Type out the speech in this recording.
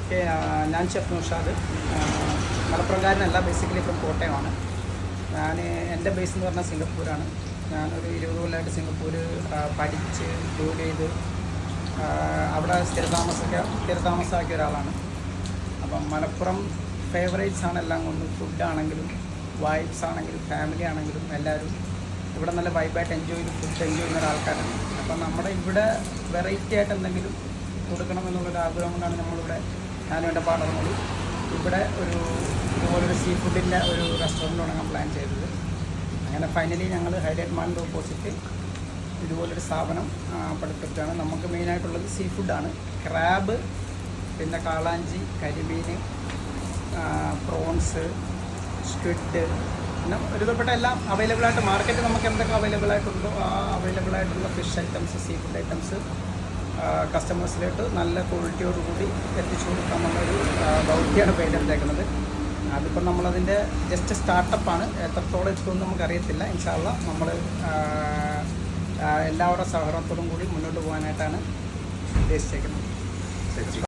Okay, ഞാൻ chef Naushad. മലപ്പുറംകാരനല്ല, basically from കോട്ടയമാണ്. എൻ്റെ ബേസ് എന്ന് പറഞ്ഞാൽ സിംഗപ്പൂരാണ്. ഞാനൊരു 20 കൊല്ലമായിട്ട് സിംഗപ്പൂർ പഠിച്ച് ജോലി ചെയ്ത് അവിടെ സ്ഥിരതാമസമാക്കിയ ഒരാളാണ്. അപ്പം മലപ്പുറം ഫേവറേറ്റ്സ് ആണ് എല്ലാം കൊണ്ടും. ഫുഡാണെങ്കിലും വൈബ്സ് ആണെങ്കിലും ഫാമിലി ആണെങ്കിലും എല്ലാവരും ഇവിടെ നല്ല വൈബായിട്ട് ഫുഡ് എൻജോയ് ചെയ്യുന്ന ഒരാൾക്കാരാണ്. അപ്പം നമ്മുടെ ഇവിടെ വെറൈറ്റി ആയിട്ട് എന്തെങ്കിലും കൊടുക്കണമെന്നുള്ളൊരു ആഗ്രഹം കൊണ്ടാണ് നമ്മളിവിടെ, ഞാനും എൻ്റെ പാർട്ണറും ഇവിടെ ഇതുപോലൊരു സീ ഫുഡിൻ്റെ ഒരു റെസ്റ്റോറൻറ്റ് തുടങ്ങാൻ പ്ലാൻ ചെയ്തത്. അങ്ങനെ ഫൈനലി ഞങ്ങൾ ഹൈലൈറ്റ് മാളിൻ്റെ ഓപ്പോസിറ്റ് ഇതുപോലൊരു സ്ഥാപനം പടുത്തിട്ടാണ്. നമുക്ക് മെയിനായിട്ടുള്ളത് സീ ഫുഡാണ്. ക്രാബ്, പിന്നെ കാളാഞ്ചി, കരിമീൻ, പ്രോൺസ്, സ്ക്വിഡ്, പിന്നെ ഒരുവിധപ്പെട്ട എല്ലാം അവൈലബിളായിട്ട് മാർക്കറ്റിൽ നമുക്ക് എന്തൊക്കെ അവൈലബിളായിട്ടുണ്ടോ ആ അവൈലബിളായിട്ടുള്ള fish items, seafood items കസ്റ്റമേഴ്സിലോട്ട് നല്ല ക്വാളിറ്റിയോടുകൂടി എത്തിച്ചു കൊടുക്കാമെന്നുള്ളൊരു ദൗത്യമാണ് പേരെടുത്തേക്കുന്നത്. അതിപ്പോൾ നമ്മളതിൻ്റെ ജസ്റ്റ് സ്റ്റാർട്ടപ്പാണ്. എത്രത്തോളം എത്തുമെന്ന് നമുക്കറിയത്തില്ല. ഇൻഷാ അല്ലാഹ് നമ്മൾ എല്ലാവരുടെ സഹകരണത്തോടും കൂടി മുന്നോട്ട് പോകാനായിട്ടാണ് ഉദ്ദേശിച്ചേക്കുന്നത്.